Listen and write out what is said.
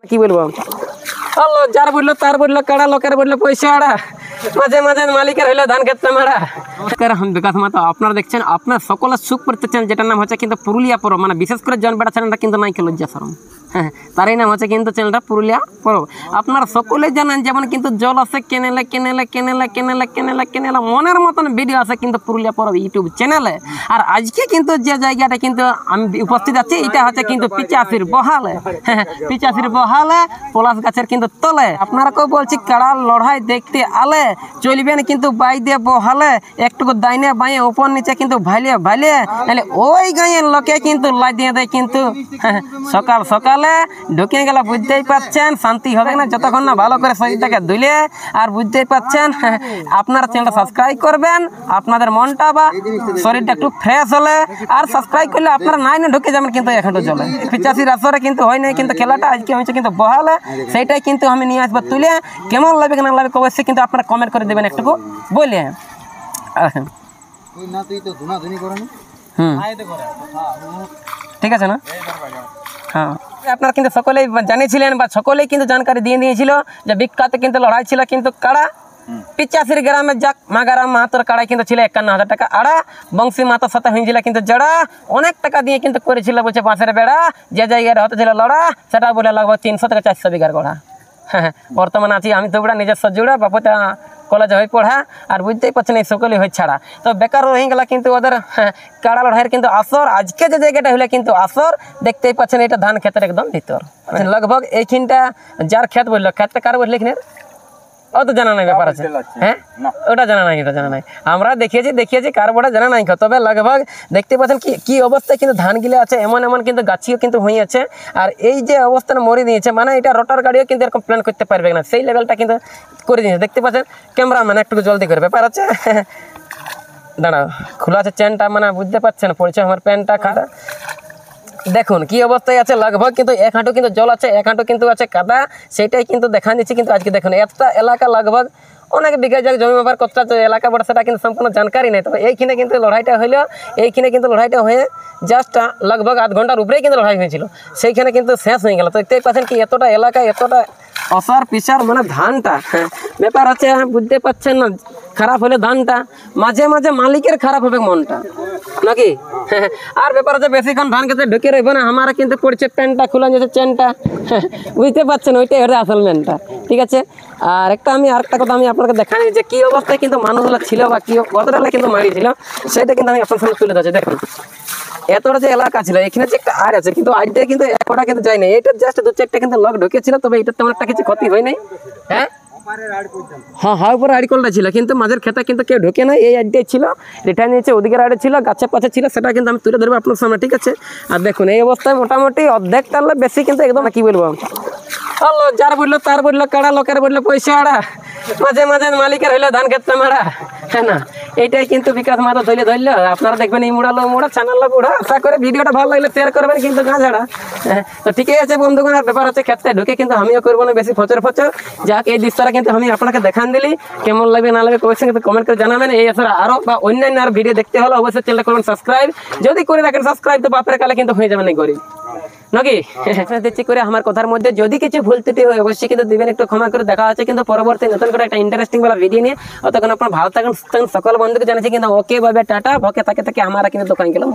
কি বলবো হলো যার বললো তার বললো কাড়া লোকের বললো পয়সা আড়া মাঝে মাঝে মালিকের হইলো ধান ক্ষেত্রে মারা। আমি বিকাশ মাতা, আপনারা দেখছেন আপনার সকলের সুখ করতে চান, যেটার নাম হচ্ছে কিন্তু পুরুলিয়া পরব, মানে বিশেষ করে জন বেড়া চ্যানেলটা কিন্তু নাই লজ্জা শরম, হ্যাঁ তারই নাম হচ্ছে কিন্তু চ্যানেলটা পুরুলিয়া পরব। আপনারা সকলে জানেন যেমন কিন্তু জল আছে কেনেলে কেনেলে কেনেলে কেনেলে কেনেলে কেনেলে মনের মতন ভিডিও আছে কিন্তু পুরুলিয়া পরব ইউটিউব চ্যানেলে। আর আজকে কিন্তু যে জায়গাটা কিন্তু আমি উপস্থিত আছি এটা হচ্ছে কিন্তু 85 বহালে, 85 বহালে পলাশ গাছের কিন্তু তলে। আপনারাকেও বলছি কাড়ার লড়াই দেখতে আলে চলবেন কিন্তু বাই দিয়ে বহালে একটুকু দাইনে বাইয়ে উপর নিচে কিন্তু ভাইলে ভাইলে তাহলে ওই গাঁয়ের লোকে কিন্তু লাই দিয়ে দেয় কিন্তু সকাল সকালে ঢুকে গেলে বুঝতেই পাচ্ছেন শান্তি হবে না যতক্ষণ না ভালো করে শরীরটাকে ধুলে। আর বুঝতেই পাচ্ছেন আপনারা চ্যানেলটা সাবস্ক্রাইব করবেন, আপনাদের মনটা বা শরীরটা একটু ফ্রেশ হলে। আর সাবস্ক্রাইব করলে আপনারা নাই না ঢুকে যাবেন কিন্তু এখানটা চলে 85 আসরে কিন্তু হয় নাই কিন্তু খেলাটা আজকে হয়েছে কিন্তু বহালে, সেইটাই কিন্তু আমি নিয়ে আসবো তুলে। কেমন লাগবে না লাগবে অবশ্যই কিন্তু আপনারা কমেন্ট করে দেবেন একটুকু বলে। ঠিক আছে না? হ্যাঁ আপনারা কিন্তু সকলেই জানিয়েছিলেন বা সকলেই কিন্তু জানকারি দিয়ে দিয়েছিল যে বিখ্যাত কিন্তু লড়াই ছিল কিন্তু কাড়া 85 গ্রামের যাক মাগারাম মাহাতোর কাড়াই কিন্তু ছিল 51,000 টাকা আড়া। বংশী মাতার সাথে হয়েছিল কিন্তু জড়া অনেক টাকা দিয়ে কিন্তু করেছিল বলছে বাঁশের বেড়া, যে জায়গাটা হতে ছিল লড়া সেটা বলে লাগবে 300 থেকে 400 বিঘার গড়া। হ্যাঁ বর্তমানে আছি আমি তো ওটা নিজস্ব জুড়া বাপুটা কলেজে হয়ে পড়া। আর বুঝতেই পারছেন এই সকলে হয়ে ছাড়া তো বেকার হয়ে গেল কিন্তু ওদের কাড়া লড়াইয়ের কিন্তু আসর। আজকে যে জায়গাটা হলে কিন্তু আসর দেখতেই পাচ্ছেন এটা ধান ক্ষেতের একদম ভিতর লগভগ এইখানটা যার ক্ষেত বললো ক্ষেতটা কার বললে এখানে ও তো জানা নাই ব্যাপার আছে, হ্যাঁ ওটা জানা নাই, ওটা জানা নাই। আমরা দেখিয়েছি কার বড়া জানা নাই, তবে লগভগ দেখতে পাচ্ছেন কি অবস্থায় কিন্তু ধানগুলো আছে, এমন এমন কিন্তু গাছিও কিন্তু হয়ে আছে। আর এই যে অবস্থাটা মরে দিয়েছে মানে এটা রোটার গাড়িও কিন্তু এরকম প্ল্যান করতে পারবে না, সেই লেভেলটা কিন্তু করে দিয়েছে। দেখতে পাচ্ছেন ক্যামেরাম্যান একটু জলদি করে ব্যাপার আছে। দাঁড়া খোলা আছে চেনটা, মানে বুঝতে পারছেন পড়ছে আমার প্যান্টটা খাটা। দেখুন কি অবস্থায় আছে, লগভগ কিন্তু 1 হাঁটু কিন্তু জল আছে, 1 হাঁটু কিন্তু আছে কাদা, সেটাই কিন্তু দেখা দিচ্ছি। কিন্তু আজকে দেখুন একটা এলাকা লগভগ অনেক বিঘা জায়গা জমি ব্যাপার কতটা এলাকা বড় সেটা কিন্তু সম্পূর্ণ জানকারি নেই। তবে এইখানে কিন্তু লড়াইটা হইলো, এইখানে কিন্তু লড়াইটা হয়ে জাস্ট লগভগ আধ ঘন্টার উপরেই কিন্তু লড়াই হয়েছিল, সেইখানে কিন্তু শেষ হয়ে গেল। তো দেখতেই পাচ্ছেন কি এতটা এলাকায় এতটা অসার পিসার মানে ধানটা ব্যাপার আছে বুঝতে পারছেন না। খারাপ হলে ধানটা মাঝে মাঝে মালিকের খারাপ হবে মনটা নাকি। আর ব্যাপার আছে বেশিক্ষণ ধান খেতে ঢুকে রইব না, আমার কিন্তু পড়ছে প্যান্টটা খোলা যাচ্ছে চেনটা, বুঝতে পারছেন ওইটাই হচ্ছে আসল মেনটা। ঠিক আছে আর আমি আরেকটা কথা আমি আপনাকে দেখাই যে কি অবস্থায় কিন্তু মানুষগুলো ছিল বা কি কতটা কিন্তু মারিয়েছিল সেটা কিন্তু আমি আপনার সামনে তুলে ধরছি। দেখুন এতটা যে এলাকা ছিল এখানে যে একটা আর আছে কিন্তু আজটা কিন্তু একটা কিন্তু যায় না, এটা জাস্ট 2-4টা কিন্তু লোক ঢুকেছিল, তবে এটা তেমন একটা কিছু ক্ষতি হয় নাই। হ্যাঁ উপরে আড়িকলটা ছিল কিন্তু মাঝের খেতা কিন্তু কেউ ঢুকে না, এই আড্ডাই ছিল রিটার্ন নিয়েছে ওদিকে আড়ে ছিল গাছের পাশে ছিল, সেটা কিন্তু আমি তুলে ধরবো আপনার সামনে। ঠিক আছে আর দেখুন এই অবস্থায় মোটামুটি অর্ধেক টানলে বেশি কিন্তু একদম কি বলবো হলো যার বললো তার বললো কাড়া লোকের বললো পয়সা আড়া মাঝে মাঝে মালিকের হইলো ধান ক্ষেত্রে মারা, হ্যাঁ না এইটাই কিন্তু বিকাশ মাতা ধরলো। আপনারা দেখবেন এই মুড়ালো মুড়া চ্যানেল মুড়া। আশা করে ভিডিওটা ভালো লাগলে শেয়ার করবেন কিন্তু গা ঝাড়া। তো ঠিকই আছে বন্ধুগণ, আর ব্যাপার আছে ক্ষেত্রে ঢুকে কিন্তু আমিও করবো না বেশি ফচর যাক এই দৃশ্যটা কিন্তু আমি আপনাকে দেখান দিলি। কেমন লাগবে না লাগবে অবশ্যই কিন্তু কমেন্ট করে জানাবেন। এই আসলে আরো বা অন্যান্য আর ভিডিও দেখতে হলে অবশ্যই চ্যানেলটা করবেন সাবস্ক্রাইব, যদি করে রাখেন সাবস্ক্রাইব তো বাপের কালে কিন্তু হয়ে যাবেন এই গরিব নাকি। দেখছি করে আমার কথার মধ্যে যদি কিছু ভুল ত্রুটি হয় অবশ্যই কিন্তু দিবেন, একটু ক্ষমা করে। দেখা হচ্ছে কিন্তু পরবর্তী নতুন করে একটা ইন্টারেস্টিং বেলা ভিডিও নিয়ে। অতক্ষণ আপনার ভালো থাকুন সকল বন্ধুকে জানাচ্ছি কিন্তু ওকে ভাবে টাটা ভকে থাকে আমরা কিন্তু দোকান গেলাম।